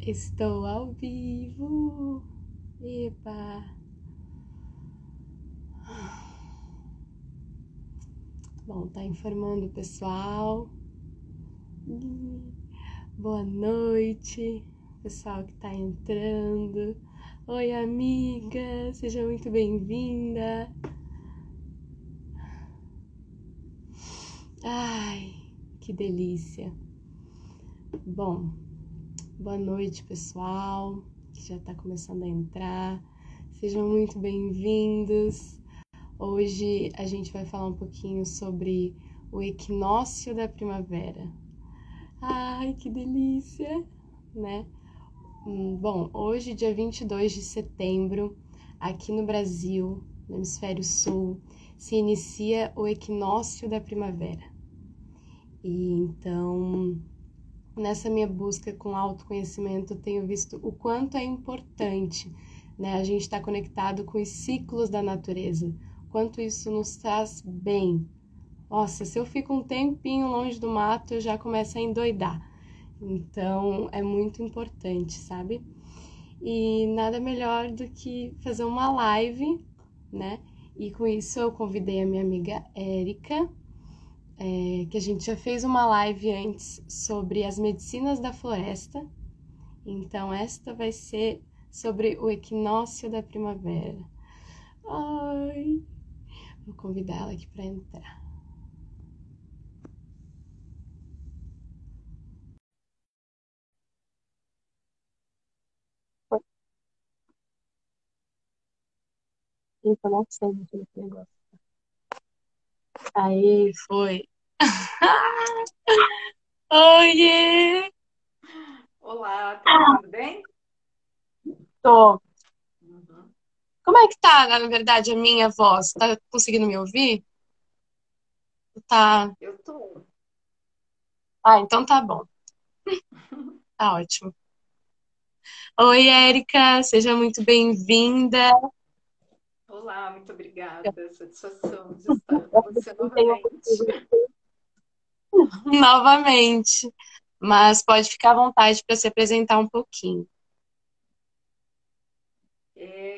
Estou ao vivo. Epa. Bom, tá informando o pessoal. Boa noite, pessoal que tá entrando. Oi, amiga, seja muito bem-vinda. Ai, que delícia. Bom, boa noite, pessoal, que já tá começando a entrar. Sejam muito bem-vindos. Hoje a gente vai falar um pouquinho sobre o equinócio da primavera. Ai, que delícia, né? Bom, hoje, dia 22 de setembro, aqui no Brasil, no Hemisfério Sul, se inicia o equinócio da primavera. E então, nessa minha busca com autoconhecimento, eu tenho visto o quanto é importante, né, a gente estar conectado com os ciclos da natureza, quanto isso nos traz bem. Nossa, se eu fico um tempinho longe do mato, eu já começo a endoidar. Então, é muito importante, sabe? E nada melhor do que fazer uma live, né? E com isso eu convidei a minha amiga Érica, que a gente já fez uma live antes sobre as medicinas da floresta. Então, esta vai ser sobre o equinócio da primavera. Ai, vou convidar ela aqui para entrar. Eu não sei muito negócio. Aí, foi. Oiê! Olá, tá me ouvindo bem? Tô. Uhum. Como é que tá, na verdade, a minha voz? Tá conseguindo me ouvir? Tá. Eu tô. Ah, então tá bom. Tá ótimo. Oi, Érica, seja muito bem-vinda. Olá, muito obrigada. Satisfação de estar com você novamente. Novamente. Mas pode ficar à vontade para se apresentar um pouquinho.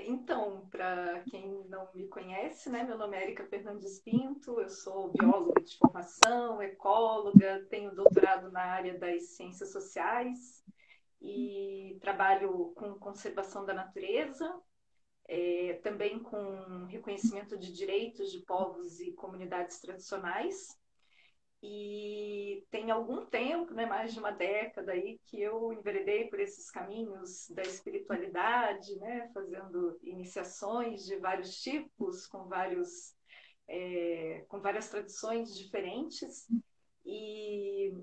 Então, para quem não me conhece, né, meu nome é Érica Fernandes Pinto, eu sou bióloga de formação, ecóloga, tenho doutorado na área das ciências sociais e trabalho com conservação da natureza, também com reconhecimento de direitos de povos e comunidades tradicionais. E tem algum tempo, né, mais de uma década aí, que eu enveredei por esses caminhos da espiritualidade, né, fazendo iniciações de vários tipos, com várias tradições diferentes. E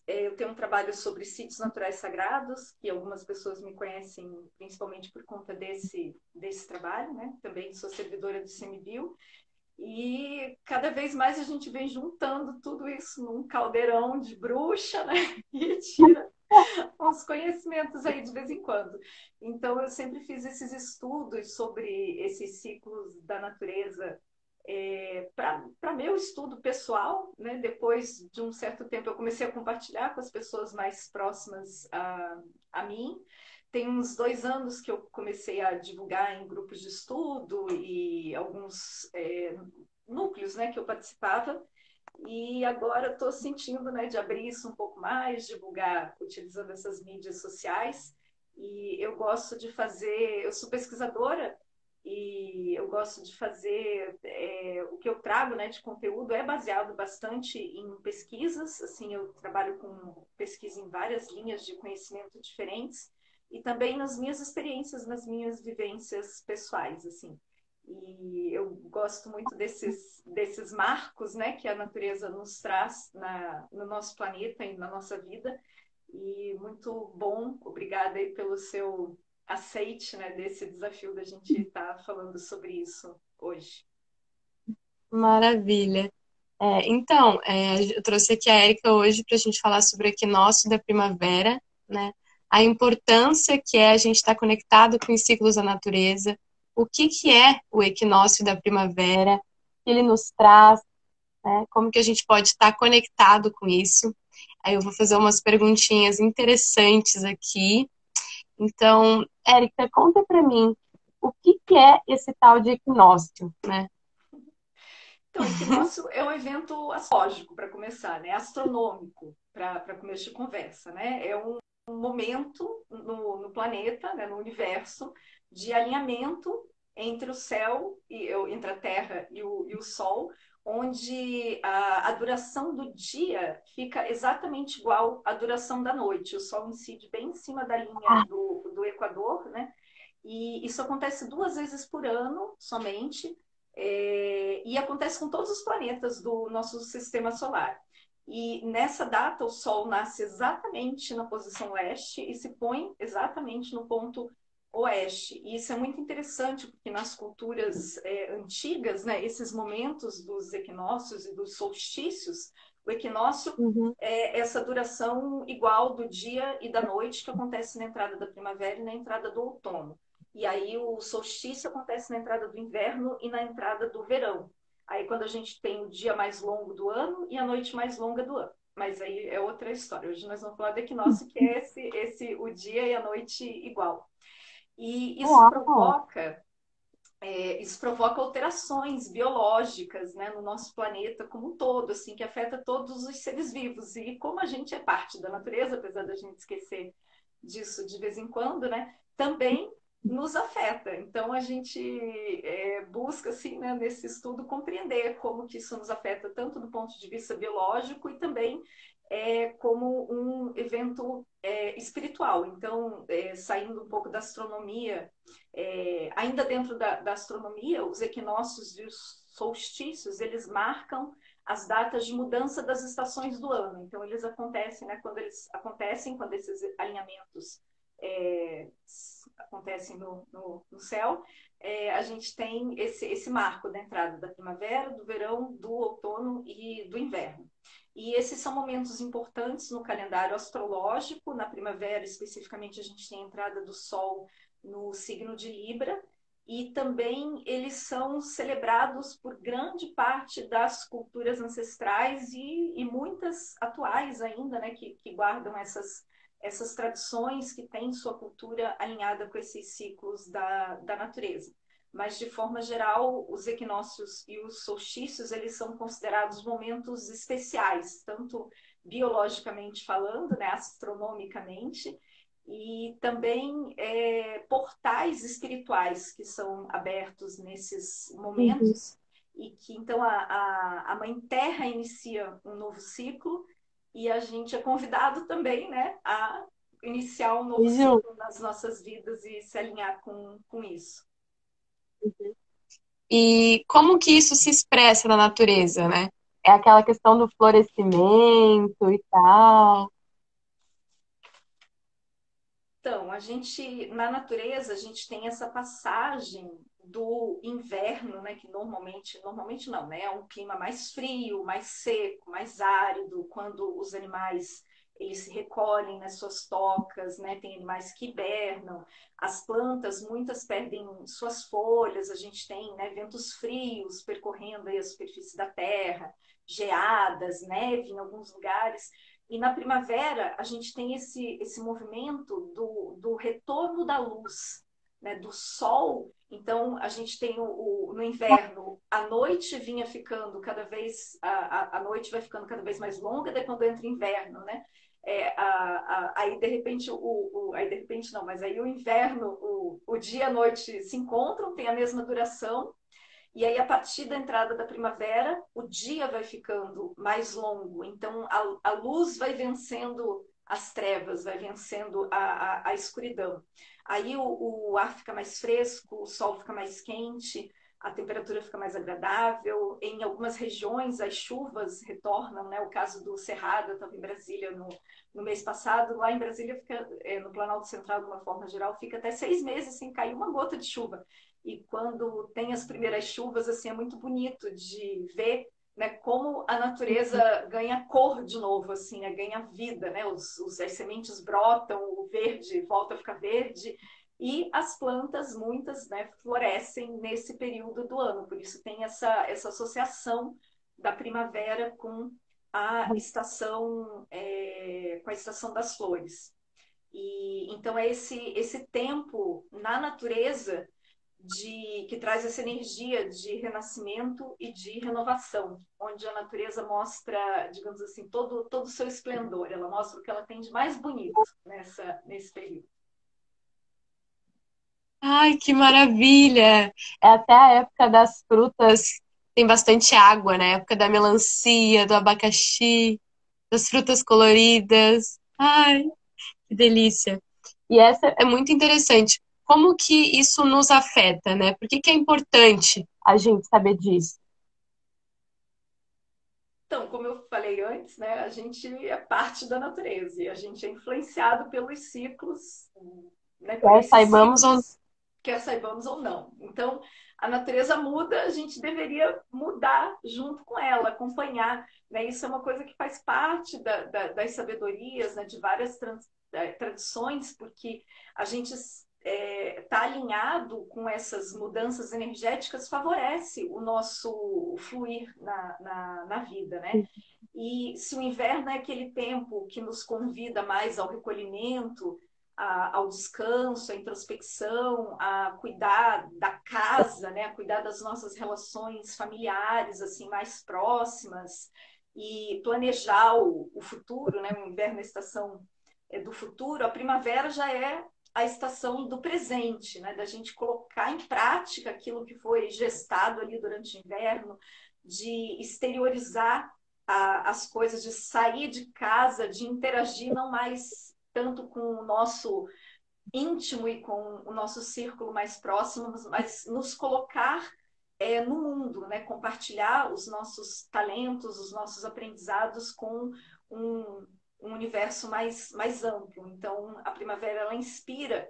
eu tenho um trabalho sobre sítios naturais sagrados, que algumas pessoas me conhecem principalmente por conta desse trabalho, né? Também sou servidora do ICMBio. E cada vez mais a gente vem juntando tudo isso num caldeirão de bruxa, né? E tira uns conhecimentos aí de vez em quando. Então, eu sempre fiz esses estudos sobre esses ciclos da natureza para meu estudo pessoal, né? Depois de um certo tempo, eu comecei a compartilhar com as pessoas mais próximas a mim. Tem uns 2 anos que eu comecei a divulgar em grupos de estudo e alguns núcleos, né, que eu participava. E agora estou sentindo, né, de abrir isso um pouco mais, divulgar utilizando essas mídias sociais. E eu gosto de fazer, eu sou pesquisadora e eu gosto de fazer o que eu trago, né, de conteúdo é baseado bastante em pesquisas. Assim, eu trabalho com pesquisa em várias linhas de conhecimento diferentes e também nas minhas experiências, nas minhas vivências pessoais, assim. E eu gosto muito desses marcos, né, que a natureza nos traz no nosso planeta e na nossa vida. E muito bom, obrigada aí pelo seu aceite, né, desse desafio da gente estar falando sobre isso hoje. Maravilha. Então, eu trouxe aqui a Érica hoje para a gente falar sobre o equinócio da primavera, né? A importância que é a gente estar conectado com os ciclos da natureza, o que que é o equinócio da primavera, ele nos traz, né? Como que a gente pode estar conectado com isso. Aí eu vou fazer umas perguntinhas interessantes aqui. Então, Érica, conta para mim o que que é esse tal de equinócio, né? Então, o equinócio é um evento astrológico, para começar, né? Astronômico, para começo de conversa, né? É um momento no planeta, né? No universo, de alinhamento entre o céu, entre a Terra e o Sol, onde a duração do dia fica exatamente igual à duração da noite. O Sol incide bem em cima da linha Ah, do Equador, né? E isso acontece 2 vezes por ano somente, e acontece com todos os planetas do nosso sistema solar. E nessa data, o Sol nasce exatamente na posição leste e se põe exatamente no ponto oeste. E isso é muito interessante, porque nas culturas antigas, né, esses momentos dos equinócios e dos solstícios, o equinócio uhum. é essa duração igual do dia e da noite que acontece na entrada da primavera e na entrada do outono. E aí o solstício acontece na entrada do inverno e na entrada do verão. Aí quando a gente tem o dia mais longo do ano e a noite mais longa do ano. Mas aí é outra história. Hoje nós vamos falar do equinócio, que é o dia e a noite igual. E Uau! isso provoca alterações biológicas, né, no nosso planeta como um todo, assim, que afeta todos os seres vivos. E como a gente é parte da natureza, apesar da gente esquecer disso de vez em quando, né, também nos afeta. Então a gente busca, assim, né, nesse estudo compreender como que isso nos afeta tanto do ponto de vista biológico e também como um evento espiritual. Então, saindo um pouco da astronomia, ainda dentro da astronomia, os equinócios e os solstícios, eles marcam as datas de mudança das estações do ano. Então, eles acontecem, né, quando esses alinhamentos é, acontecem no céu, a gente tem esse marco da entrada da primavera, do verão, do outono e do inverno. E esses são momentos importantes no calendário astrológico. Na primavera, especificamente, a gente tem a entrada do Sol no signo de Libra, e também eles são celebrados por grande parte das culturas ancestrais e muitas atuais ainda, né, que guardam essas tradições, que têm sua cultura alinhada com esses ciclos da natureza. Mas, de forma geral, os equinócios e os solstícios, eles são considerados momentos especiais, tanto biologicamente falando, né, astronomicamente, e também portais espirituais que são abertos nesses Uhum. momentos, e que então a Mãe Terra inicia um novo ciclo e a gente é convidado também, né, a iniciar um novo Oi, Ju. ciclo nas nossas vidas e se alinhar com isso. E como que isso se expressa na natureza, né? É aquela questão do florescimento e tal. Então, na natureza, a gente tem essa passagem do inverno, né, que normalmente não, né, é um clima mais frio, mais seco, mais árido, quando os animais eles se recolhem nas suas tocas, né, tem animais que hibernam, as plantas, muitas perdem suas folhas, a gente tem, né, ventos frios percorrendo aí a superfície da terra, geadas, neve em alguns lugares. E na primavera, a gente tem esse movimento do retorno da luz, né, do sol. Então, a gente tem no inverno, a noite vinha ficando cada vez, a noite vai ficando cada vez mais longa, daí quando entra inverno, né? Aí de repente aí de repente não, mas aí o inverno, o dia e a noite se encontram, tem a mesma duração, e aí, a partir da entrada da primavera, o dia vai ficando mais longo. Então, a luz vai vencendo as trevas, vai vencendo a escuridão. Aí, o ar fica mais fresco, o sol fica mais quente, a temperatura fica mais agradável. Em algumas regiões, as chuvas retornam, né? O caso do Cerrado, eu estava em Brasília no mês passado. Lá em Brasília, no Planalto Central, de uma forma geral, fica até 6 meses sem cair uma gota de chuva. E quando tem as primeiras chuvas, assim, é muito bonito de ver, né, como a natureza ganha cor de novo, assim, né, ganha vida, né, as sementes brotam, o verde volta a ficar verde, E as plantas, muitas, né, florescem nesse período do ano, por isso tem essa associação da primavera com a estação das flores. E então é esse tempo na natureza que traz essa energia de renascimento e de renovação, onde a natureza mostra, digamos assim, todo o seu esplendor. Ela mostra o que ela tem de mais bonito nesse período. Ai, que maravilha! É até a época das frutas, tem bastante água, né? A época da melancia, do abacaxi, das frutas coloridas. Ai, que delícia! E essa é muito interessante. Como que isso nos afeta, né? Por que que é importante a gente saber disso? Então, como eu falei antes, né, a gente é parte da natureza e a gente é influenciado pelos ciclos, né, por Quer esses saibamos ou ciclos, quer saibamos ou não. Então, a natureza muda, a gente deveria mudar junto com ela, acompanhar. Né? Isso é uma coisa que faz parte das sabedorias, né, de várias tradições, porque a gente está alinhado com essas mudanças energéticas, favorece o nosso fluir na vida, né? E se o inverno é aquele tempo que nos convida mais ao recolhimento, ao descanso, à introspecção, a cuidar da casa, né? A cuidar das nossas relações familiares, assim, mais próximas, e planejar o futuro, né? O inverno é a estação do futuro, a primavera já é a estação do presente, né? Da gente colocar em prática aquilo que foi gestado ali durante o inverno, de exteriorizar as coisas, de sair de casa, de interagir não mais tanto com o nosso íntimo e com o nosso círculo mais próximo, mas nos colocar no mundo, né? Compartilhar os nossos talentos, os nossos aprendizados com um, um universo mais amplo. Então, a primavera ela inspira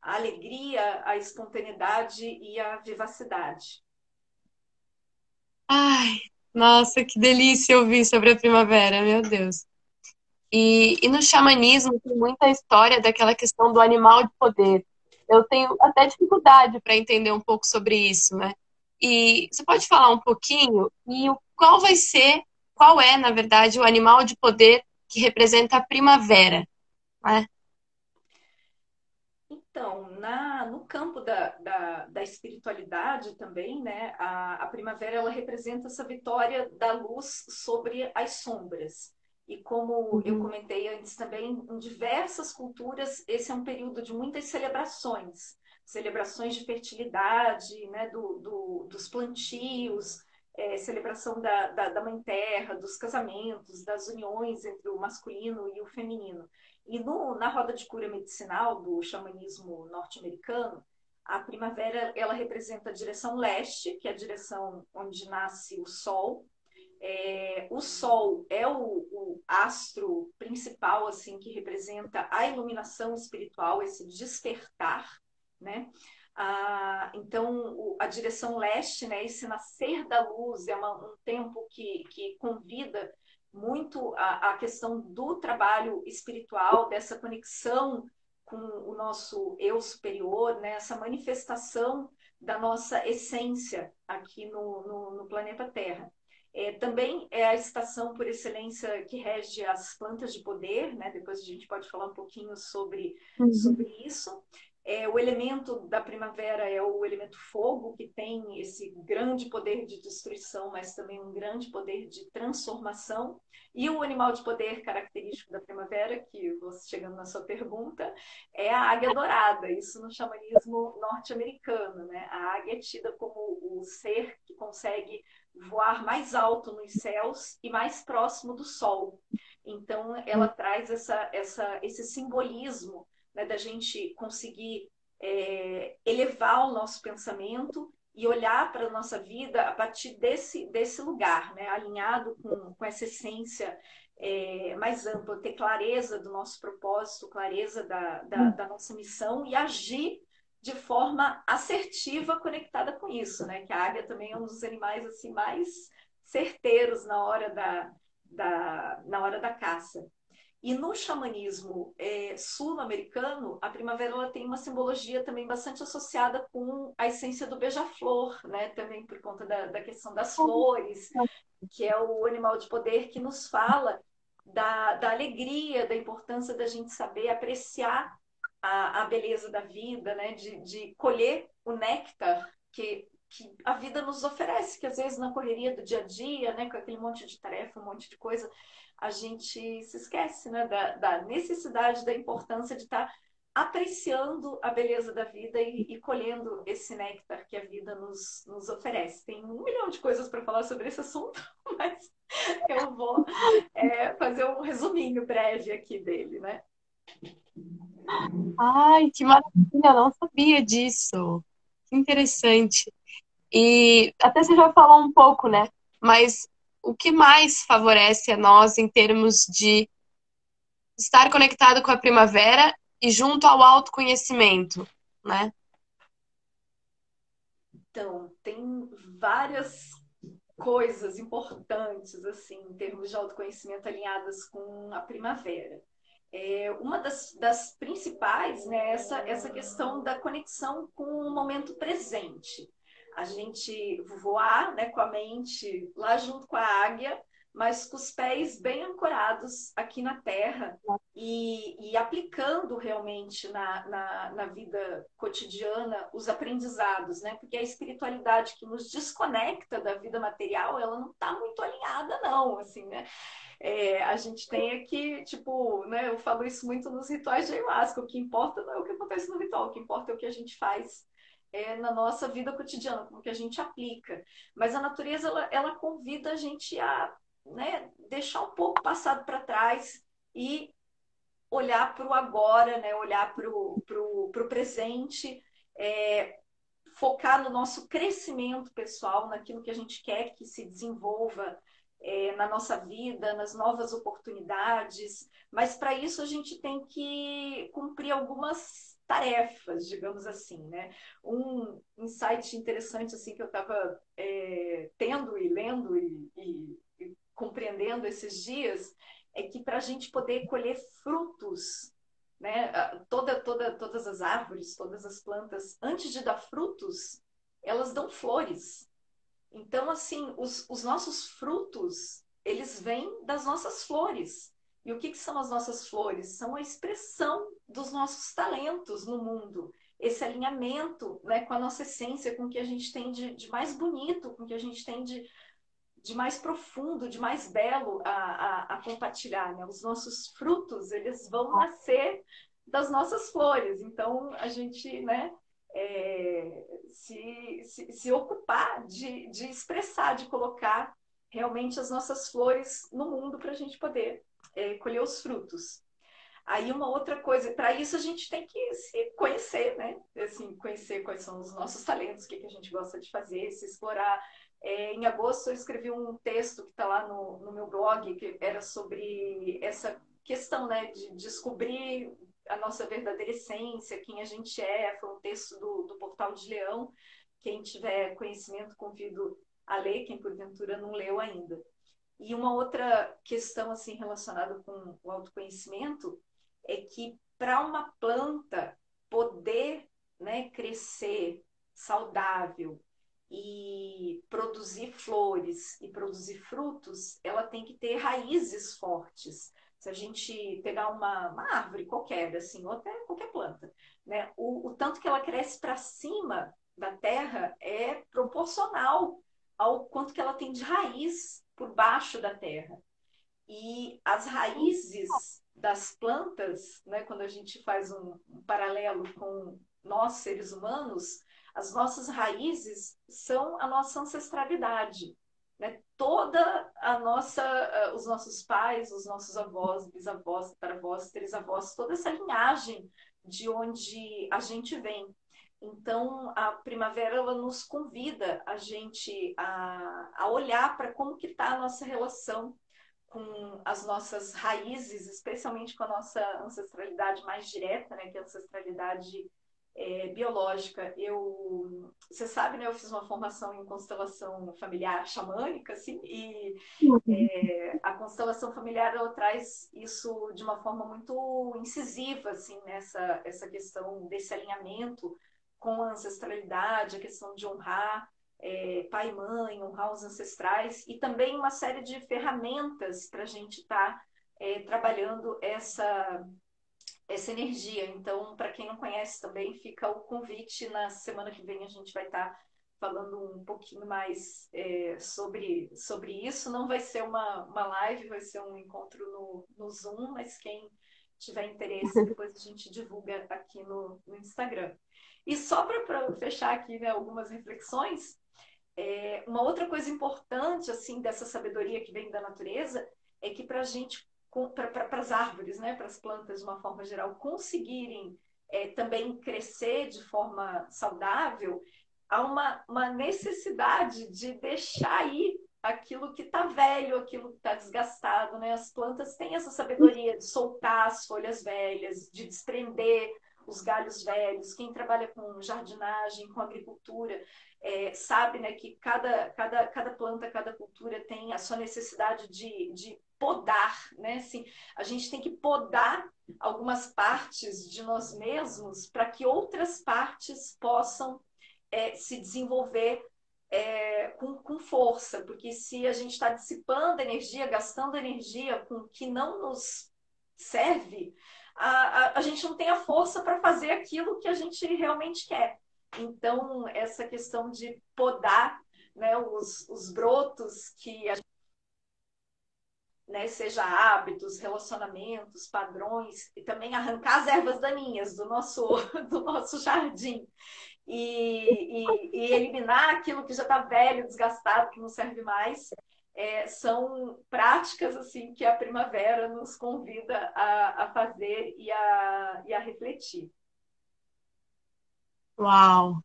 a alegria, a espontaneidade e a vivacidade. ai, nossa, que delícia ouvir sobre a primavera, meu Deus. E no xamanismo tem muita história daquela questão do animal de poder. Eu tenho até dificuldade para entender um pouco sobre isso, né? E você pode falar um pouquinho e qual é, na verdade, o animal de poder que representa a primavera, né? Então, no campo da espiritualidade também, né, a primavera ela representa essa vitória da luz sobre as sombras. E como eu Uhum. comentei antes também, em diversas culturas, esse é um período de muitas celebrações. Celebrações de fertilidade, né, dos plantios, celebração da Mãe Terra, dos casamentos, das uniões entre o masculino e o feminino. E na roda de cura medicinal do xamanismo norte-americano, a primavera ela representa a direção leste, que é a direção onde nasce o sol. O sol é o astro principal, assim, que representa a iluminação espiritual, esse despertar, né? Então, a direção leste, né, esse nascer da luz, é um tempo que convida muito a questão do trabalho espiritual, dessa conexão com o nosso eu superior, né, essa manifestação da nossa essência aqui no planeta Terra. Também é a estação por excelência que rege as plantas de poder, né? Depois a gente pode falar um pouquinho sobre Uhum. isso. O elemento da primavera é o elemento fogo, que tem esse grande poder de destruição, mas também um grande poder de transformação. E o animal de poder característico da primavera, que você chegando na sua pergunta, é a águia dourada, isso no xamanismo norte-americano, né? A águia é tida como o ser que consegue voar mais alto nos céus e mais próximo do sol. Então, ela traz esse simbolismo, né, da gente conseguir elevar o nosso pensamento e olhar para a nossa vida a partir desse lugar, né, alinhado com essa essência mais ampla, ter clareza do nosso propósito, clareza da nossa missão e agir de forma assertiva conectada com isso, né? Que a águia também é um dos animais assim mais certeiros na hora da caça. E no xamanismo sul-americano, a primavera ela tem uma simbologia também bastante associada com a essência do beija-flor, né? Também por conta da questão das flores, que é o animal de poder que nos fala da alegria, da importância da gente saber apreciar a beleza da vida, né? De colher o néctar que a vida nos oferece, que às vezes na correria do dia a dia, né? Com aquele monte de tarefa, um monte de coisa, a gente se esquece, né? Da necessidade, da importância de estar apreciando a beleza da vida e colhendo esse néctar que a vida nos oferece. Tem um milhão de coisas para falar sobre esse assunto, mas eu vou fazer um resuminho breve aqui dele, né? Ai, que maravilha, eu não sabia disso. Que interessante. E até você já falou um pouco, né? Mas o que mais favorece a nós em termos de estar conectado com a primavera e junto ao autoconhecimento, né? Então, tem várias coisas importantes, assim, em termos de autoconhecimento alinhadas com a primavera. Uma das principais, né, essa questão da conexão com o momento presente. A gente voar, né, com a mente lá junto com a águia, mas com os pés bem ancorados aqui na terra e aplicando realmente na vida cotidiana os aprendizados, né? Porque a espiritualidade que nos desconecta da vida material, ela não está muito alinhada, não, assim, né? A gente tem aqui, tipo, né, eu falo isso muito nos rituais de ayahuasca, o que importa não é o que acontece no ritual, o que importa é o que a gente faz na nossa vida cotidiana, como que a gente aplica. Mas a natureza, ela convida a gente a, né, deixar um pouco o passado para trás e olhar para o agora, né, olhar para o presente, focar no nosso crescimento pessoal, naquilo que a gente quer que se desenvolva na nossa vida, nas novas oportunidades, mas para isso a gente tem que cumprir algumas tarefas, digamos assim, né? Um insight interessante assim que eu estava tendo e lendo e compreendendo esses dias é que para a gente poder colher frutos, né? Todas as árvores, todas as plantas, antes de dar frutos, elas dão flores. Então, assim, os nossos frutos, eles vêm das nossas flores. E o que são as nossas flores? São a expressão dos nossos talentos no mundo. Esse alinhamento, né, com a nossa essência, com o que a gente tem de mais bonito, com o que a gente tem de mais profundo, de mais belo a compartilhar. Né? Os nossos frutos, eles vão nascer das nossas flores. Então, a gente, né, se ocupar de expressar, de colocar realmente as nossas flores no mundo para a gente poder colher os frutos. Aí uma outra coisa, para isso a gente tem que se conhecer, né? Assim, conhecer quais são os nossos talentos, o que a gente gosta de fazer, se explorar. Em agosto eu escrevi um texto que está lá no meu blog, que era sobre essa questão, né, de descobrir a nossa verdadeira essência, quem a gente é. Foi um texto do Portal de Leão. Quem tiver conhecimento, convido a ler, quem porventura não leu ainda. E uma outra questão assim relacionada com o autoconhecimento é que para uma planta poder, né, crescer saudável e produzir flores e produzir frutos, ela tem que ter raízes fortes. Se a gente pegar uma árvore qualquer, assim, ou até qualquer planta, né, o tanto que ela cresce para cima da terra é proporcional ao quanto que ela tem de raiz por baixo da terra. E as raízes das plantas, né, quando a gente faz um paralelo com nós, seres humanos, as nossas raízes são a nossa ancestralidade. Né? Toda a nossa, os nossos pais, os nossos avós, bisavós, tataravós, trisavós, toda essa linhagem de onde a gente vem. Então, a primavera ela nos convida a gente a olhar para como que está a nossa relação com as nossas raízes, especialmente com a nossa ancestralidade mais direta, né, que é a ancestralidade biológica. Você sabe, né? Eu fiz uma formação em constelação familiar xamânica, assim, e a constelação familiar ela traz isso de uma forma muito incisiva, assim, nessa essa questão desse alinhamento com a ancestralidade, a questão de honrar pai e mãe, honrar os ancestrais, e também uma série de ferramentas para a gente estar trabalhando essa energia. Então, para quem não conhece também, fica o convite. Na semana que vem a gente vai estar falando um pouquinho mais sobre isso. Não vai ser uma live, vai ser um encontro no Zoom, mas quem tiver interesse, depois a gente divulga aqui no Instagram. E só para fechar aqui, né, algumas reflexões, uma outra coisa importante assim dessa sabedoria que vem da natureza é que para a gente, para as árvores, né, para as plantas de uma forma geral, conseguirem também crescer de forma saudável, há uma necessidade de deixar ir aquilo que está velho, aquilo que está desgastado, né? As plantas têm essa sabedoria de soltar as folhas velhas, de desprender os galhos velhos. Quem trabalha com jardinagem, com agricultura, sabe, né, que cada planta, cada cultura tem a sua necessidade de podar, né? Assim, a gente tem que podar algumas partes de nós mesmos para que outras partes possam se desenvolver com força, porque se a gente está dissipando energia, gastando energia com o que não nos serve, a gente não tem a força para fazer aquilo que a gente realmente quer. Então, essa questão de podar, né, os brotos que a gente, né, seja hábitos, relacionamentos, padrões, e também arrancar as ervas daninhas do nosso, do nosso jardim e eliminar aquilo que já está velho, desgastado, que não serve mais, são práticas assim que a primavera nos convida a fazer e a refletir. Uau,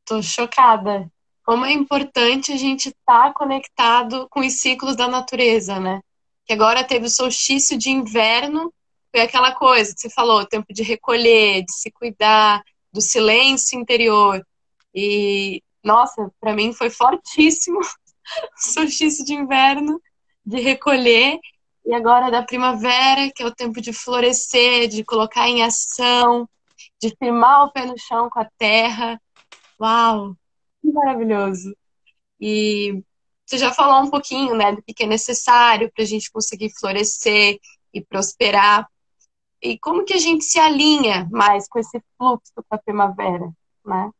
tô chocada. Como é importante a gente estar conectado com os ciclos da natureza, né? Que agora teve o solstício de inverno, foi aquela coisa que você falou, tempo de recolher, de se cuidar, do silêncio interior. E, nossa, para mim foi fortíssimo o solstício de inverno, de recolher. E agora da primavera, que é o tempo de florescer, de colocar em ação, de firmar o pé no chão com a terra. Uau, que maravilhoso! E você já falou um pouquinho, né, do que é necessário para a gente conseguir florescer e prosperar. E como que a gente se alinha mais com esse fluxo para a primavera, né?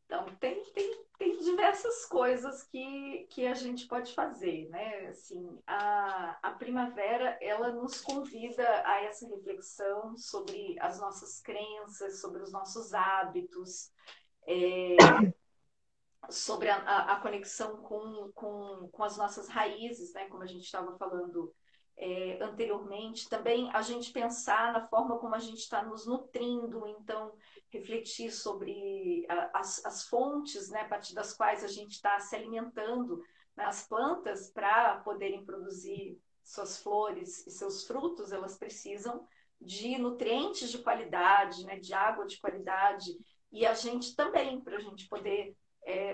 Então, tem diversas coisas que a gente pode fazer, né? Assim, a primavera, ela nos convida a essa reflexão sobre as nossas crenças, sobre os nossos hábitos, sobre a conexão com as nossas raízes, né? Como a gente estava falando anteriormente. Também a gente pensar na forma como a gente está nos nutrindo, então refletir sobre as fontes, né? A partir das quais a gente está se alimentando, né? As plantas, para poderem produzir suas flores e seus frutos, elas precisam de nutrientes de qualidade, né? De água de qualidade, e a gente também, para a gente poder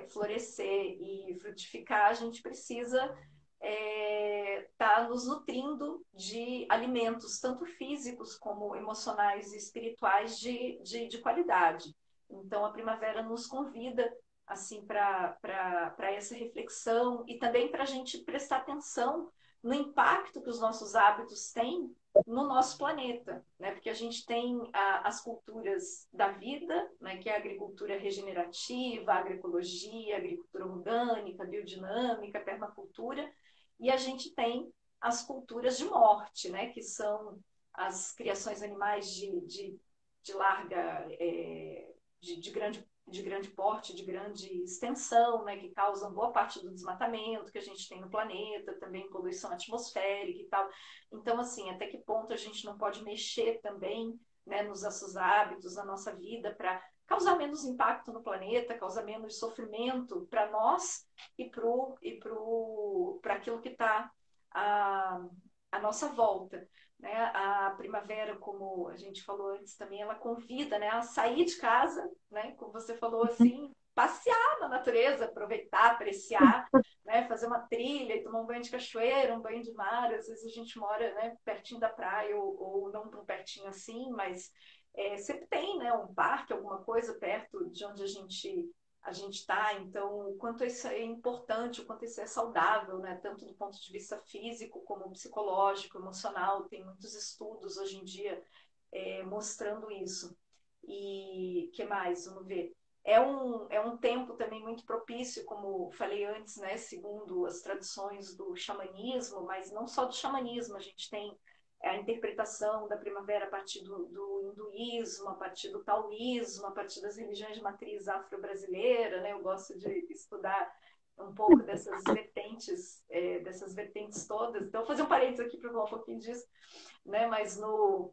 florescer e frutificar, a gente precisa nos nutrindo de alimentos, tanto físicos como emocionais e espirituais, de qualidade. Então, a primavera nos convida assim para essa reflexão e também para a gente prestar atenção no impacto que os nossos hábitos têm no nosso planeta, né? Porque a gente tem as culturas da vida, né? Que é a agricultura regenerativa, a agroecologia, a agricultura orgânica, biodinâmica, a permacultura, e a gente tem as culturas de morte, né? Que são as criações animais de larga, de grande porte, de grande extensão, né, que causam boa parte do desmatamento que a gente tem no planeta, também poluição atmosférica e tal. Então, assim, até que ponto a gente não pode mexer também, né, nos nossos hábitos, na nossa vida, para causar menos impacto no planeta, causar menos sofrimento para nós e para aquilo que está à nossa volta. né? A primavera, como a gente falou antes também, ela convida, né, a sair de casa, né? Como você falou assim, passear na natureza, aproveitar, apreciar, né? Fazer uma trilha e tomar um banho de cachoeira, um banho de mar. Às vezes a gente mora, né, pertinho da praia ou não tão pertinho assim, mas sempre tem, né, um parque, alguma coisa perto de onde a gente está, então o quanto isso é importante, o quanto isso é saudável, né? Tanto do ponto de vista físico como psicológico, emocional, tem muitos estudos hoje em dia mostrando isso. E que mais? Vamos ver. É um tempo também muito propício, como falei antes, né? Segundo as tradições do xamanismo, mas não só do xamanismo, a gente tem a interpretação da primavera a partir do hinduísmo, a partir do taoísmo, a partir das religiões de matriz afro-brasileira, né? Eu gosto de estudar um pouco dessas vertentes todas. Então, vou fazer um parênteses aqui para falar um pouquinho disso, né? Mas no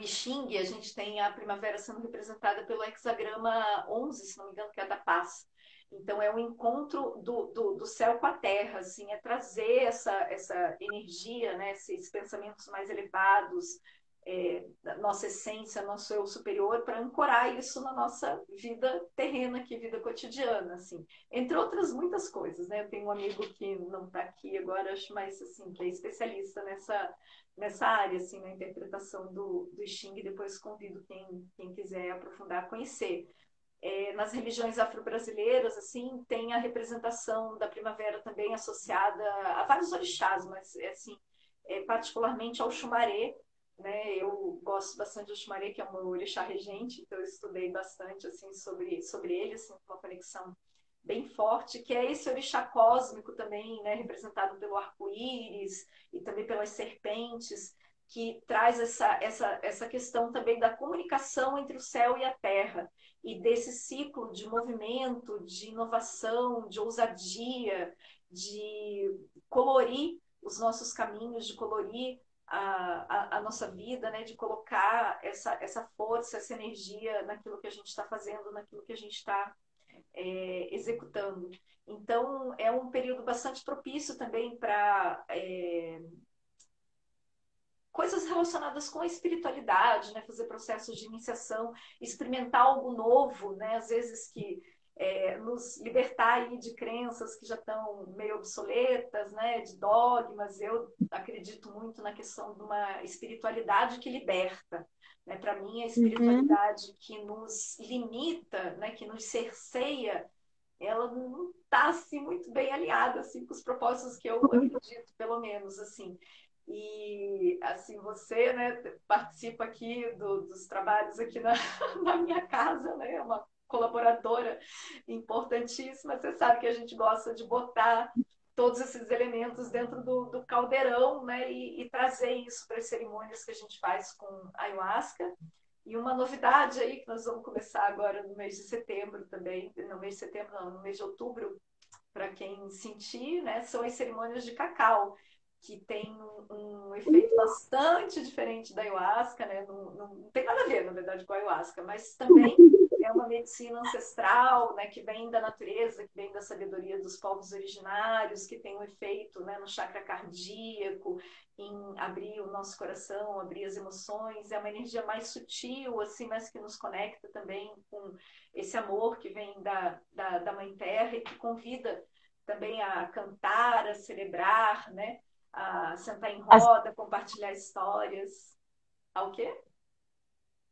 I Ching, a gente tem a primavera sendo representada pelo hexagrama 11, se não me engano, que é da paz. Então, é o encontro do céu com a terra, assim, é trazer essa energia, né, esses pensamentos mais elevados, da nossa essência, nosso eu superior, para ancorar isso na nossa vida terrena, aqui, vida cotidiana, assim. Entre outras muitas coisas, né? Eu tenho um amigo que não está aqui agora, acho mais assim, que é especialista nessa área, assim, na interpretação do Xing, depois convido quem quiser aprofundar a conhecer. Nas religiões afro-brasileiras, assim, tem a representação da primavera também associada a vários orixás, mas, assim, particularmente ao Xumaré, né? Eu gosto bastante do Xumaré, que é um orixá regente, então eu estudei bastante, assim, sobre ele, assim, uma conexão bem forte, que é esse orixá cósmico também, né, representado pelo arco-íris e também pelas serpentes, que traz essa questão também da comunicação entre o céu e a terra, e desse ciclo de movimento, de inovação, de ousadia, de colorir os nossos caminhos, de colorir a nossa vida, né? De colocar essa força, essa energia naquilo que a gente está fazendo, naquilo que a gente está executando. Então, é um período bastante propício também para coisas relacionadas com a espiritualidade, né? Fazer processos de iniciação, experimentar algo novo, né? Às vezes que nos libertar aí de crenças que já estão meio obsoletas, né? De dogmas. Eu acredito muito na questão de uma espiritualidade que liberta. Né? Para mim, a Uhum. espiritualidade que nos limita, né? Que nos cerceia, ela não está assim muito bem alinhada assim com os propósitos que eu acredito, pelo menos assim. E assim você, né, participa aqui dos trabalhos aqui na minha casa, né, é uma colaboradora importantíssima. Você sabe que a gente gosta de botar todos esses elementos dentro do caldeirão, né, e trazer isso para as cerimônias que a gente faz com ayahuasca. E uma novidade aí que nós vamos começar agora no mês de setembro também, no mês de setembro não, no mês de outubro, para quem sentir, né, são as cerimônias de cacau, que tem um efeito bastante diferente da ayahuasca, né? Não tem nada a ver, na verdade, com a ayahuasca, mas também é uma medicina ancestral, né, que vem da natureza, que vem da sabedoria dos povos originários, que tem um efeito, né, no chakra cardíaco, em abrir o nosso coração, abrir as emoções. É uma energia mais sutil, assim, mas que nos conecta também com esse amor que vem da Mãe Terra e que convida também a cantar, a celebrar, né? A sentar em A, roda, compartilhar histórias. Ao quê?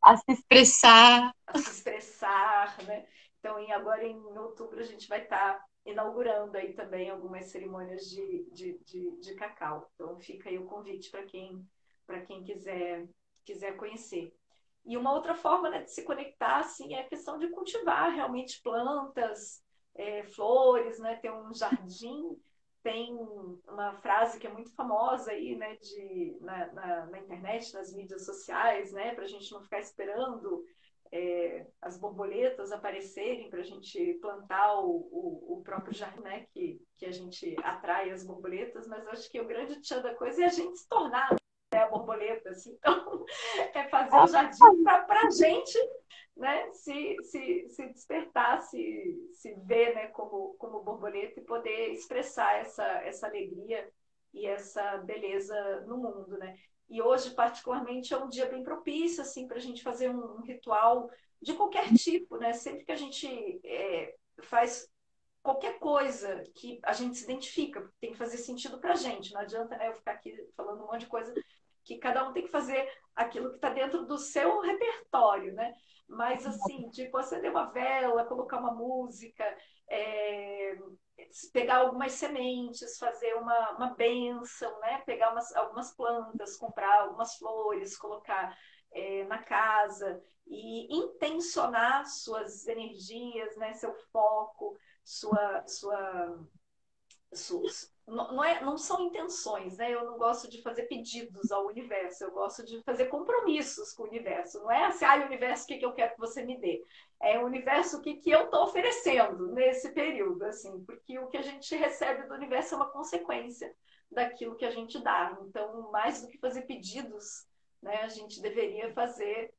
a se expressar. A se expressar, né? Então, agora em outubro a gente vai estar inaugurando aí também algumas cerimônias de cacau. Então, fica aí o convite para quem quiser conhecer. E uma outra forma, né, de se conectar assim, é a questão de cultivar realmente plantas, flores, né, ter um jardim. Tem uma frase que é muito famosa aí, né, na internet, nas mídias sociais, né, para a gente não ficar esperando as borboletas aparecerem para a gente plantar o próprio jardim, né, que a gente atrai as borboletas, mas acho que o grande tchan da coisa é a gente se tornar, né, a borboleta, assim. Então, é fazer o jardim para a gente, né, se despertar, se ver, né, como borboleta e poder expressar essa alegria e essa beleza no mundo, né? E hoje, particularmente, é um dia bem propício assim, para a gente fazer um ritual de qualquer tipo, né? Sempre que a gente faz qualquer coisa que a gente se identifica, porque tem que fazer sentido para a gente. Não adianta, né, eu ficar aqui falando um monte de coisa que cada um tem que fazer aquilo que está dentro do seu repertório, né? Mas, assim, tipo, acender uma vela, colocar uma música, é, pegar algumas sementes, fazer uma bênção, né? Pegar algumas plantas, comprar algumas flores, colocar na casa e intencionar suas energias, né? Seu foco, sua não são intenções, né? Eu não gosto de fazer pedidos ao universo, eu gosto de fazer compromissos com o universo. Não é assim, universo, o que eu quero que você me dê? É o universo, o que eu estou oferecendo nesse período, assim, porque o que a gente recebe do universo é uma consequência daquilo que a gente dá. Então, mais do que fazer pedidos, né, a gente deveria fazer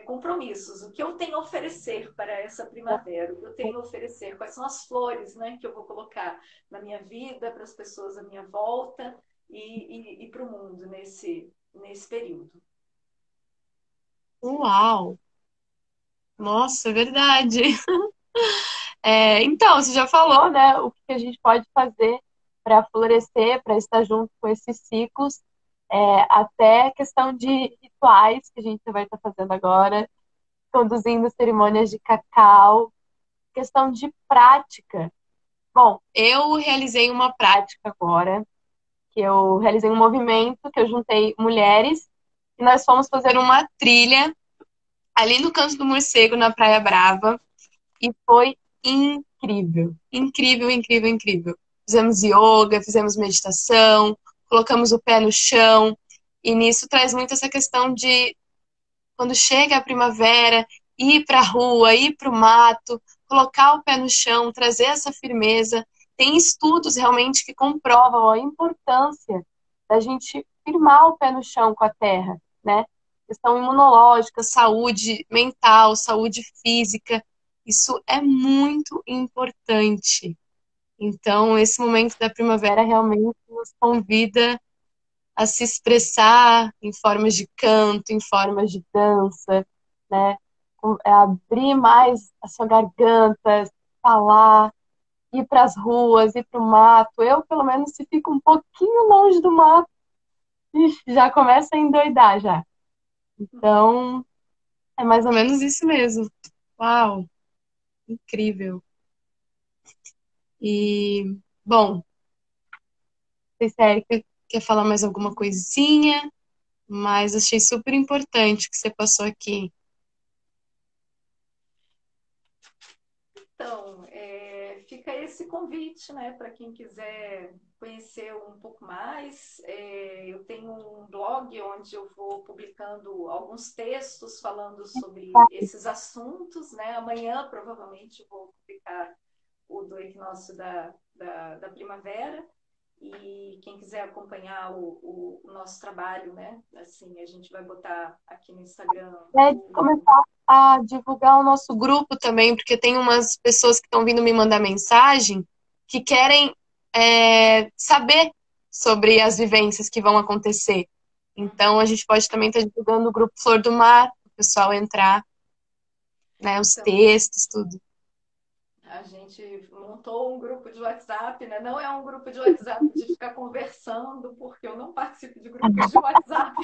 compromissos. O que eu tenho a oferecer para essa primavera? O que eu tenho a oferecer? Quais são as flores, né, que eu vou colocar na minha vida, para as pessoas à minha volta e para o mundo nesse período? Uau! Nossa, é verdade. Então, você já falou, né, o que a gente pode fazer para florescer, para estar junto com esses ciclos, até questão de rituais que a gente vai estar fazendo agora, conduzindo cerimônias de cacau, questão de prática. Bom, eu realizei uma prática agora, que eu realizei um movimento que eu juntei mulheres e nós fomos fazer uma trilha ali no Canto do Morcego, na Praia Brava, e foi incrível, incrível, incrível, incrível. Fizemos yoga, fizemos meditação, colocamos o pé no chão, e nisso traz muito essa questão de quando chega a primavera, ir para a rua, ir para o mato, colocar o pé no chão, trazer essa firmeza. Tem estudos realmente que comprovam a importância da gente firmar o pé no chão com a terra, né? Questão imunológica, saúde mental, saúde física, isso é muito importante. Então, esse momento da primavera realmente nos convida a se expressar em formas de canto, em formas de dança, né? Abrir mais a sua garganta, falar, ir para as ruas, ir para o mato. Eu, pelo menos, se fico um pouquinho longe do mato, já começa a endoidar já. Então, é mais ou menos isso mesmo. Uau, incrível. E, bom, não sei se a Erika quer falar mais alguma coisinha, mas achei super importante o que você passou aqui. Então, fica esse convite, né, para quem quiser conhecer um pouco mais. Eu tenho um blog onde eu vou publicando alguns textos falando sobre esses assuntos, né? Amanhã, provavelmente, vou publicar o do equinócio da primavera. E quem quiser acompanhar o nosso trabalho, né? Assim, a gente vai botar aqui no Instagram. Começar a divulgar o nosso grupo também, porque tem umas pessoas que estão vindo me mandar mensagem que querem saber sobre as vivências que vão acontecer. Então, a gente pode também estar divulgando o grupo Flor do Mar, o pessoal entrar, né, os Então, textos, tudo. a gente montou um grupo de WhatsApp, né? Não é um grupo de WhatsApp de ficar conversando, porque eu não participo de grupos de WhatsApp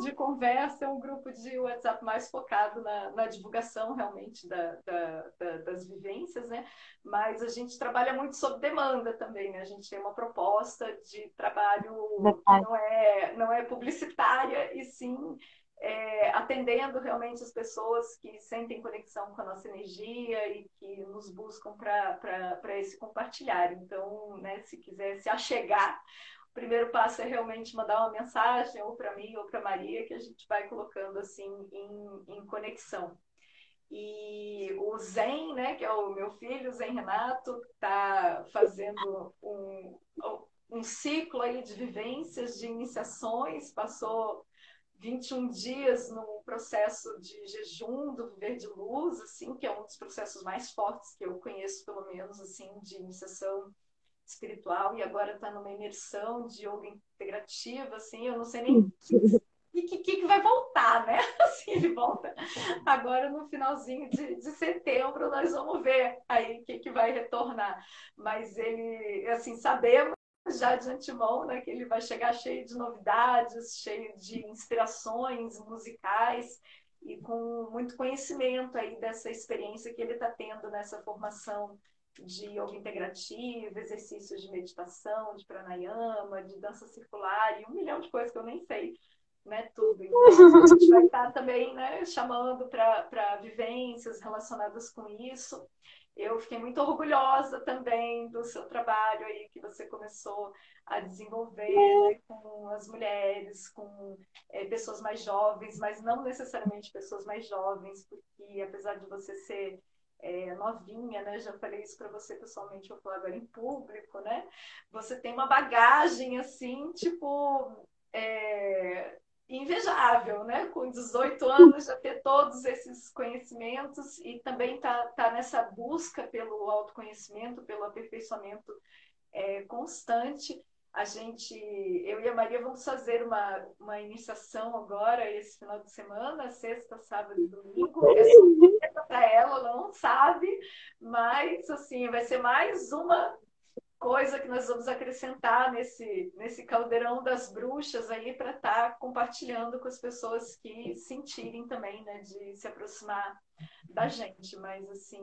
de conversa, é um grupo de WhatsApp mais focado na divulgação realmente das vivências, né? Mas a gente trabalha muito sob demanda também, né? A gente tem uma proposta de trabalho que não é publicitária, e sim atendendo realmente as pessoas que sentem conexão com a nossa energia e que nos buscam para esse compartilhar. Então, né, se quiser se achegar, o primeiro passo é realmente mandar uma mensagem ou para mim ou para Maria, que a gente vai colocando assim em conexão. E o Zen, né, que é o meu filho, o Zen Renato, está fazendo um ciclo aí de vivências, de iniciações, passou 21 dias no processo de jejum do Viver de Luz, assim, que é um dos processos mais fortes que eu conheço, pelo menos, assim, de iniciação espiritual e agora está numa imersão de yoga integrativa, assim, eu não sei nem o que vai voltar, né? Assim, ele volta agora no finalzinho de setembro, nós vamos ver aí o que vai retornar. Mas ele, assim, sabemos já de antemão, né, que ele vai chegar cheio de novidades, cheio de inspirações musicais e com muito conhecimento aí dessa experiência que ele está tendo nessa formação de yoga integrativa, exercícios de meditação, de pranayama, de dança circular e 1 milhão de coisas que eu nem sei, né, tudo. Então, a gente vai estar também, né, chamando para vivências relacionadas com isso. Eu fiquei muito orgulhosa também do seu trabalho aí que você começou a desenvolver, né, com as mulheres, com pessoas mais jovens, mas não necessariamente pessoas mais jovens, porque apesar de você ser novinha, né? Já falei isso para você pessoalmente, vou falar agora em público, né? Você tem uma bagagem assim, tipo, invejável, né? Com 18 anos já ter todos esses conhecimentos e também tá nessa busca pelo autoconhecimento, pelo aperfeiçoamento constante. Eu e a Maria vamos fazer uma iniciação agora, esse final de semana, sexta, sábado e domingo. É surpresa para ela, ela não sabe, mas assim, vai ser mais uma coisa que nós vamos acrescentar nesse caldeirão das bruxas aí para estar compartilhando com as pessoas que sentirem também, né, de se aproximar da gente. Mas assim,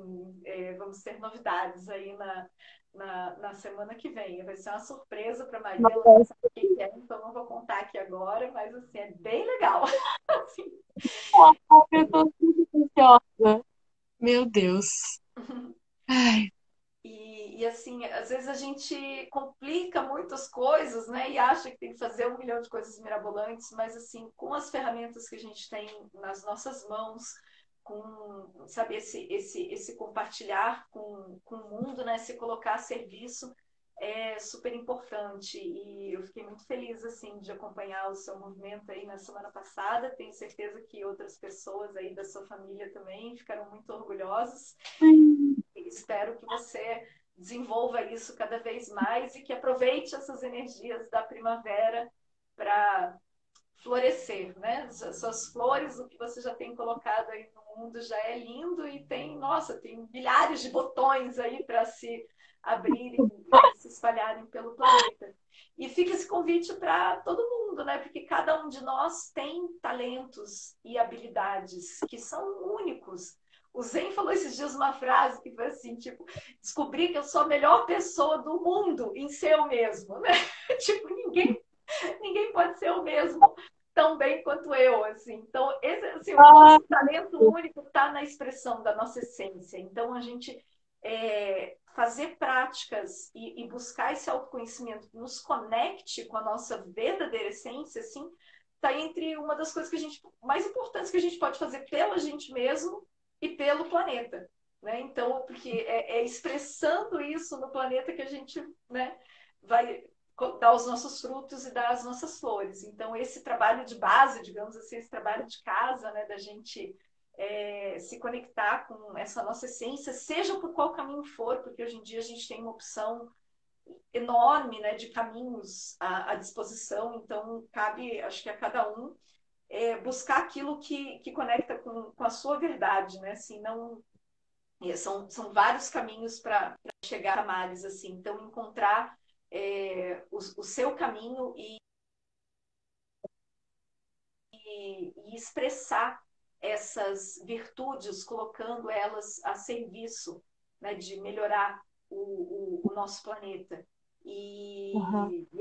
vamos ter novidades aí na semana que vem. Vai ser uma surpresa para a Maria, ela não sabe o que é, então não vou contar aqui agora, mas assim, é bem legal. Assim. Eu tô muito ansiosa. Meu Deus. Ai. E assim, às vezes a gente complica muitas coisas, né? E acha que tem que fazer 1 milhão de coisas mirabolantes, mas assim, com as ferramentas que a gente tem nas nossas mãos, com, sabe, esse compartilhar com o mundo, né? Se colocar a serviço é super importante. E eu fiquei muito feliz, assim, de acompanhar o seu movimento aí na semana passada. Tenho certeza que outras pessoas aí da sua família também ficaram muito orgulhosas. Espero que você desenvolva isso cada vez mais e que aproveite essas energias da primavera para florescer, né? Suas flores, o que você já tem colocado aí no mundo já é lindo e tem milhares de botões aí para se abrirem e se espalharem pelo planeta. E fica esse convite para todo mundo, né? Porque cada um de nós tem talentos e habilidades que são únicos. O Zen falou esses dias uma frase que foi assim, tipo, descobri que eu sou a melhor pessoa do mundo em ser eu mesmo, né? Tipo, ninguém pode ser o mesmo tão bem quanto eu, assim. Então, o nosso talento único está na expressão da nossa essência. Então, a gente fazer práticas e buscar esse autoconhecimento que nos conecte com a nossa verdadeira essência, assim, está entre uma das coisas mais importantes que a gente pode fazer pela gente mesmo e pelo planeta, né? Então, porque expressando isso no planeta que a gente, né, vai dar os nossos frutos e dar as nossas flores. Então, esse trabalho de base, digamos assim, esse trabalho de casa, né, da gente se conectar com essa nossa essência, seja por qual caminho for, porque hoje em dia a gente tem uma opção enorme, né, de caminhos à disposição, então cabe, acho que a cada um buscar aquilo que conecta com a sua verdade, né? Assim, não são vários caminhos para chegar a Mares, assim. Então, encontrar o seu caminho e expressar essas virtudes, colocando elas a serviço, né, de melhorar o nosso planeta. E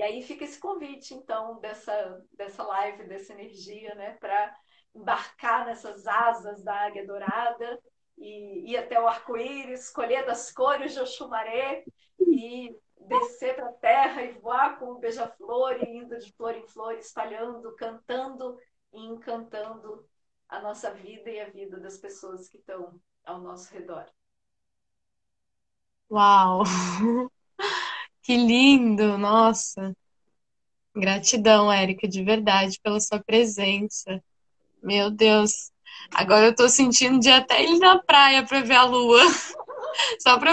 aí fica esse convite, então, dessa live, dessa energia, né, para embarcar nessas asas da águia dourada e ir até o arco-íris, escolher das cores de Oxumaré e descer para a terra e voar com o beija-flor e indo de flor em flor, espalhando, cantando e encantando a nossa vida e a vida das pessoas que estão ao nosso redor. Uau! Que lindo! Nossa! Gratidão, Érica, de verdade, pela sua presença. Meu Deus! Agora eu tô sentindo de até ir na praia pra ver a lua. Só pra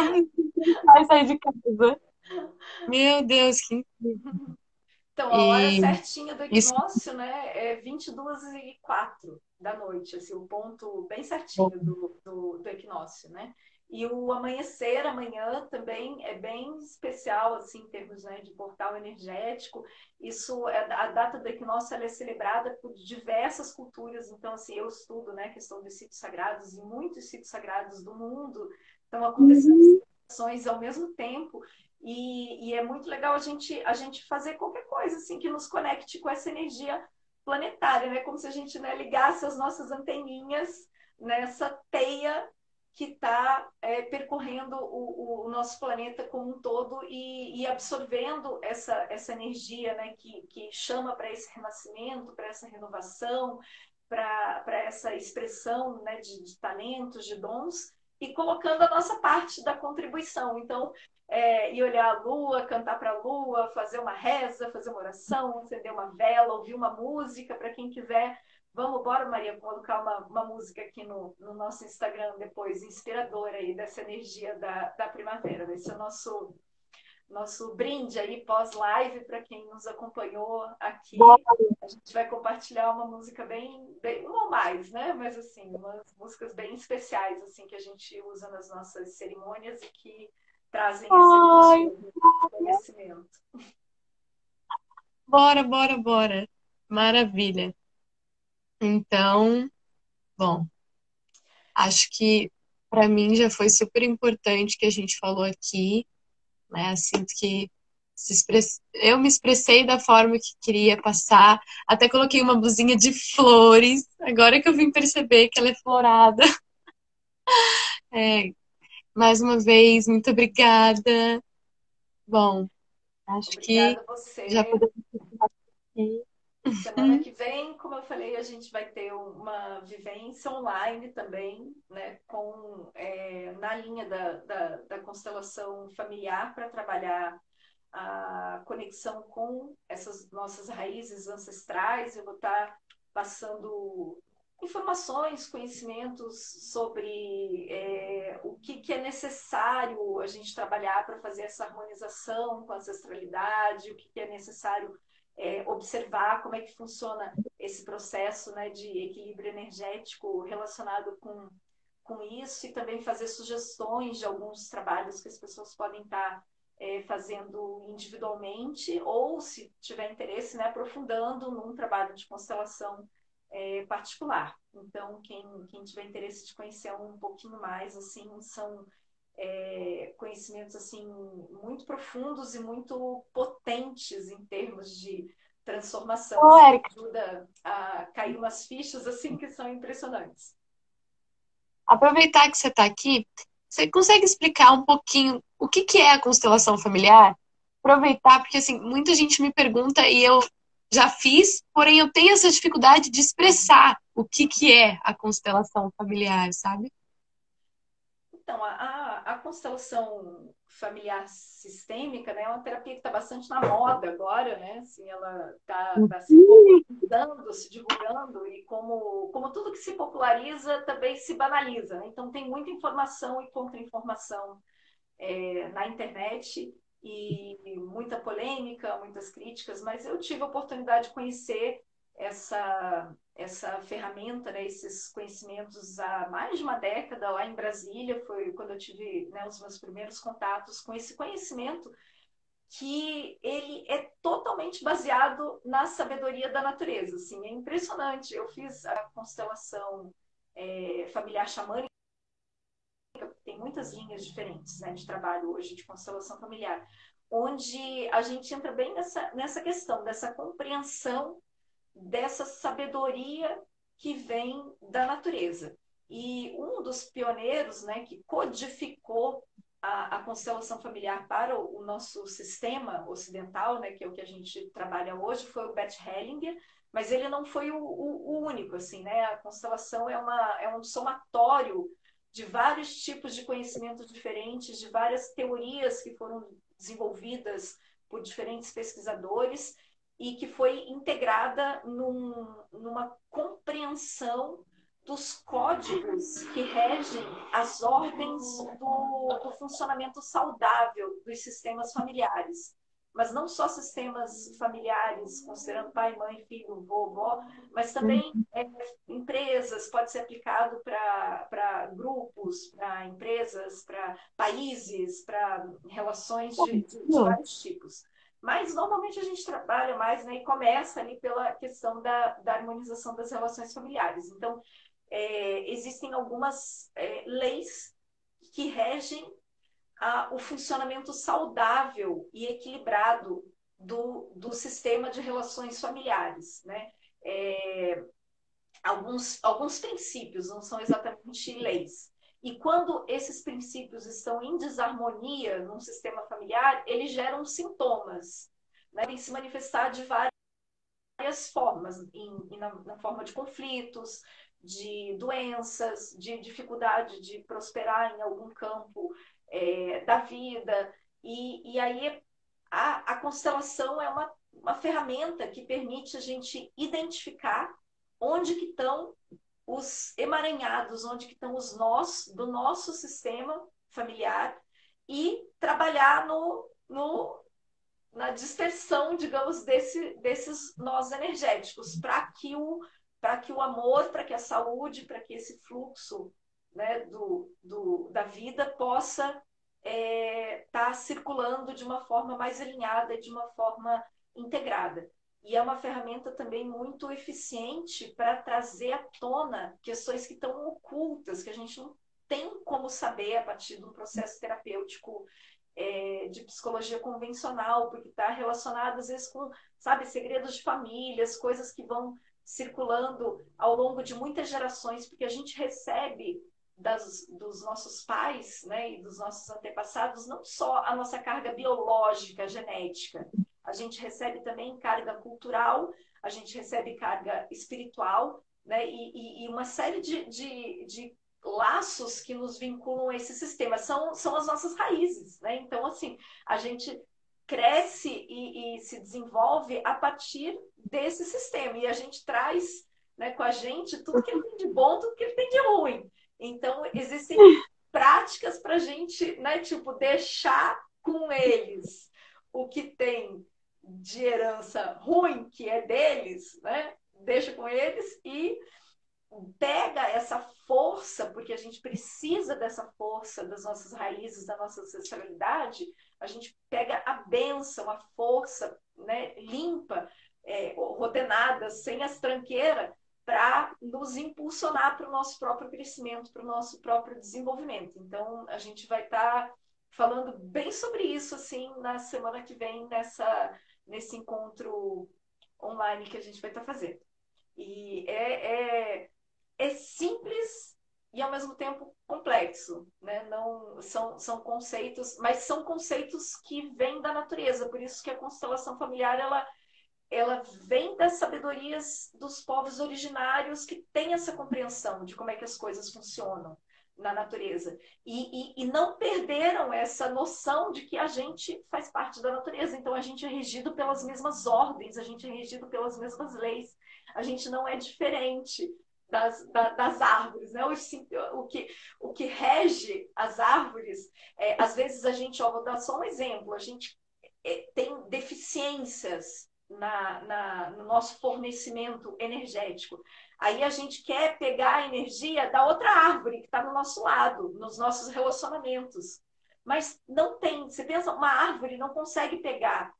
sair de casa. Meu Deus, que incrível. Então, a hora E certinha do isso. equinócio, né, é 22h04 da noite, assim, o ponto bem certinho do equinócio, né? E o amanhecer, amanhã, também é bem especial, assim, em termos, né, de portal energético. Isso, a data do equinócio, ela é celebrada por diversas culturas. Então, assim, eu estudo, né, a questão dos sítios sagrados, e muitos sítios sagrados do mundo estão acontecendo Uhum. celebrações ao mesmo tempo. E é muito legal a gente fazer qualquer coisa assim que nos conecte com essa energia planetária, né? Como se a gente, né, ligasse as nossas anteninhas nessa teia que está percorrendo o nosso planeta como um todo e absorvendo essa energia, né, que chama para esse renascimento, para essa renovação, para essa expressão, né, de talentos, de dons, e colocando a nossa parte da contribuição. Então, ir olhar a lua, cantar para a lua, fazer uma reza, fazer uma oração, acender uma vela, ouvir uma música, para quem quiser. Vamos, bora, Maria, colocar uma música aqui no nosso Instagram depois, inspiradora aí dessa energia da primavera. Esse é o nosso brinde aí pós-live para quem nos acompanhou aqui. A gente vai compartilhar uma música bem, uma ou mais, né? Mas assim, umas músicas bem especiais assim que a gente usa nas nossas cerimônias e que trazem essa Ai, energia do conhecimento. bora, bora, bora. Maravilha. Então, bom, acho que para mim já foi super importante que a gente falou aqui, né? Sinto que eu me expressei da forma que queria passar. Até coloquei uma blusinha de flores, agora que eu vim perceber que ela é florada. É, mais uma vez, muito obrigada. Bom, acho que Obrigada a já você. podemos ficar aqui. Semana que vem, como eu falei, a gente vai ter uma vivência online também, né, na linha da constelação familiar para trabalhar a conexão com essas nossas raízes ancestrais. Eu vou estar passando informações, conhecimentos sobre o que é necessário a gente trabalhar para fazer essa harmonização com a ancestralidade, o que é necessário observar, como é que funciona esse processo, né, de equilíbrio energético relacionado com isso, e também fazer sugestões de alguns trabalhos que as pessoas podem estar fazendo individualmente, ou, se tiver interesse, né, aprofundando num trabalho de constelação particular. Então, quem tiver interesse de conhecer um pouquinho mais, assim, são conhecimentos assim muito profundos e muito potentes em termos de transformação, Ô, assim, Érica, ajuda a cair umas fichas assim que são impressionantes. aproveitar que você está aqui, você consegue explicar um pouquinho o que que é a constelação familiar? Aproveitar, porque assim, muita gente me pergunta e eu já fiz, porém eu tenho essa dificuldade de expressar o que que é a constelação familiar, sabe? Então, a constelação familiar sistêmica, né, é uma terapia que está bastante na moda agora, né? Assim, ela está se Uhum. popularizando, se divulgando, e como tudo que se populariza também se banaliza, né? Então, tem muita informação e contra-informação na internet, e muita polêmica, muitas críticas, mas eu tive a oportunidade de conhecer essa ferramenta, né, esses conhecimentos há mais de uma década lá em Brasília. Foi quando eu tive, né, os meus primeiros contatos com esse conhecimento, que ele é totalmente baseado na sabedoria da natureza. Assim, é impressionante. Eu fiz a constelação familiar xamânica, tem muitas linhas diferentes, né, de trabalho hoje de constelação familiar, onde a gente entra bem nessa questão, dessa compreensão, dessa sabedoria que vem da natureza. E um dos pioneiros, né, que codificou a constelação familiar para o nosso sistema ocidental, né, que é o que a gente trabalha hoje, foi o Bert Hellinger, mas ele não foi o único, assim, né? A constelação é um somatório de vários tipos de conhecimentos diferentes, de várias teorias que foram desenvolvidas por diferentes pesquisadores, e que foi integrada numa compreensão dos códigos que regem as ordens do funcionamento saudável dos sistemas familiares. Mas não só sistemas familiares, considerando pai, mãe, filho, vovó, mas também empresas, pode ser aplicado para grupos, para empresas, para países, para relações de vários tipos. Mas normalmente a gente trabalha mais, né, e começa ali pela questão da harmonização das relações familiares. Então, existem algumas leis que regem o funcionamento saudável e equilibrado do sistema de relações familiares, né? Alguns princípios, não são exatamente leis. E quando esses princípios estão em desarmonia num sistema familiar, eles geram sintomas, né? Podem se manifestar de várias formas, na forma de conflitos, de doenças, de dificuldade de prosperar em algum campo da vida. E aí a constelação é uma ferramenta que permite a gente identificar onde que estão os emaranhados, onde que estão os nós do nosso sistema familiar e trabalhar na dispersão, digamos, desses nós energéticos, para que o amor, para que a saúde, para que esse fluxo, né, da vida possa tá circulando de uma forma mais alinhada, de uma forma integrada. E é uma ferramenta também muito eficiente para trazer à tona questões que estão ocultas, que a gente não tem como saber a partir de um processo terapêutico de psicologia convencional, porque está relacionado às vezes com, sabe, segredos de famílias, coisas que vão circulando ao longo de muitas gerações, porque a gente recebe dos nossos pais, né, e dos nossos antepassados, não só a nossa carga biológica, genética, a gente recebe também carga cultural, a gente recebe carga espiritual, né, e uma série de laços que nos vinculam a esse sistema, são as nossas raízes, né? Então, assim, a gente cresce e se desenvolve a partir desse sistema, e a gente traz, né, com a gente tudo que ele tem de bom, tudo que ele tem de ruim. Então, existem práticas para a gente, né, tipo, deixar com eles o que tem de herança ruim, que é deles, né? Deixa com eles e pega essa força, porque a gente precisa dessa força das nossas raízes, da nossa ancestralidade, a gente pega a bênção, a força, né, limpa, ordenada, sem as tranqueiras, para nos impulsionar para o nosso próprio crescimento, para o nosso próprio desenvolvimento. Então, a gente vai estar falando bem sobre isso assim na semana que vem, nesse encontro online que a gente vai estar fazendo. E é simples e ao mesmo tempo complexo, né? Não são conceitos, mas são conceitos que vêm da natureza. Por isso que a constelação familiar ela vem das sabedorias dos povos originários que têm essa compreensão de como é que as coisas funcionam na natureza e não perderam essa noção de que a gente faz parte da natureza. Então a gente é regido pelas mesmas ordens, a gente é regido pelas mesmas leis, a gente não é diferente das árvores, né? O que rege as árvores, às vezes a gente, vou dar só um exemplo, a gente tem deficiências no nosso fornecimento energético. Aí a gente quer pegar a energia da outra árvore que está do nosso lado, nos nossos relacionamentos. Mas não tem. Você pensa, uma árvore não consegue pegar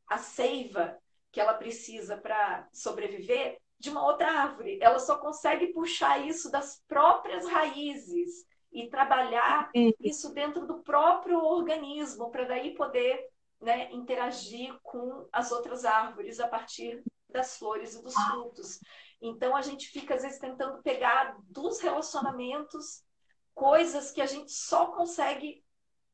a seiva que ela precisa para sobreviver de uma outra árvore. Ela só consegue puxar isso das próprias raízes e trabalhar isso dentro do próprio organismo para daí poder, né, interagir com as outras árvores a partir das flores e dos frutos. Então a gente fica às vezes tentando pegar dos relacionamentos coisas que a gente só consegue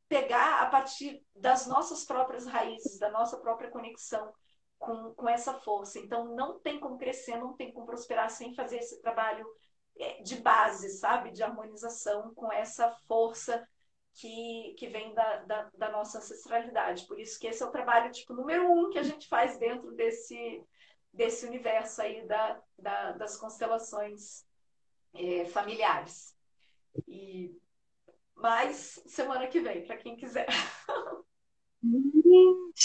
pegar a partir das nossas próprias raízes, da nossa própria conexão com essa força. Então não tem como crescer, não tem como prosperar sem fazer esse trabalho de base, sabe? De harmonização com essa força que vem da nossa ancestralidade. Por isso que esse é o trabalho tipo número 1 que a gente faz dentro desse universo aí das constelações familiares. E mais semana que vem, para quem quiser.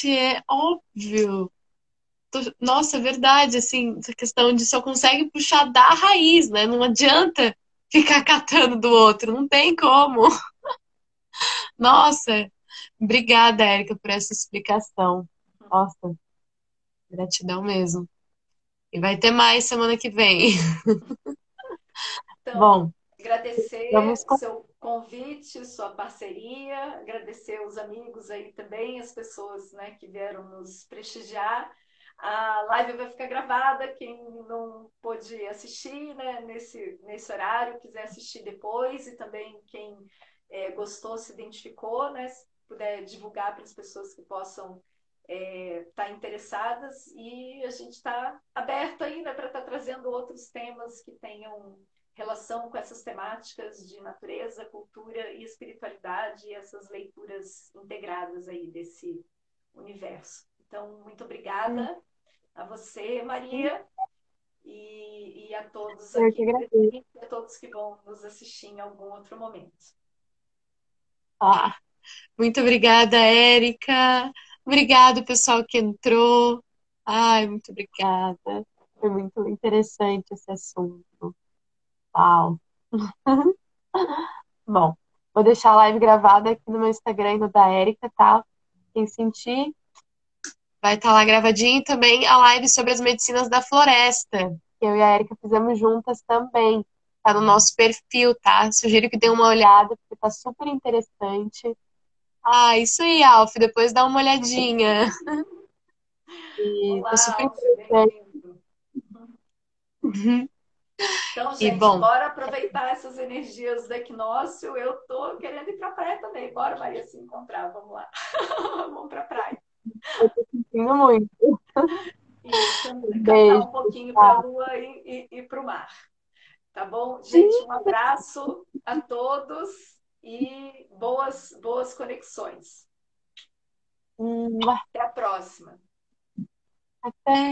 gente, é óbvio. Nossa, é verdade, assim, essa questão de só consegue puxar da raiz, né? Não adianta ficar catando do outro, não tem como. Nossa, obrigada, Érica, por essa explicação. Nossa, gratidão mesmo. E vai ter mais semana que vem. Então, Bom, agradecer vamos o seu convite, sua parceria, agradecer os amigos aí também, as pessoas, né, que vieram nos prestigiar. A live vai ficar gravada, quem não pôde assistir, né, nesse horário, quiser assistir depois, e também quem gostou, se identificou, né, se puder divulgar para as pessoas que possam estar interessadas, e a gente está aberto ainda para estar trazendo outros temas que tenham relação com essas temáticas de natureza, cultura e espiritualidade, e essas leituras integradas aí desse universo. Então, muito obrigada a você, Maria, e a todos eu que aqui agradeço. presentes, e a todos que vão nos assistir em algum outro momento. Ah, muito obrigada, Érica. Obrigado, pessoal que entrou. Ai, muito obrigada. Foi muito interessante esse assunto. Uau. Bom, vou deixar a live gravada aqui no meu Instagram e no da Érica, tá? Quem sentir, vai estar lá gravadinho, e também a live sobre as medicinas da floresta, que eu e a Érica fizemos juntas também. Tá no nosso perfil, tá? Sugiro que dê uma olhada, porque tá super interessante. Ah, isso aí, Alf, depois dá uma olhadinha. E tá Olá, super Alf, interessante. bem-vindo. Uhum. Então, E gente, bom, bora aproveitar essas energias do equinócio. Eu tô querendo ir para a praia também. Bora, Maria, se encontrar. Vamos lá. Vamos para a praia. eu tô sentindo muito. E Um cantar beijo, um pouquinho para a pessoal. lua e para o mar. Tá bom? Gente, um abraço a todos e boas conexões. Hum, Até a próxima. até.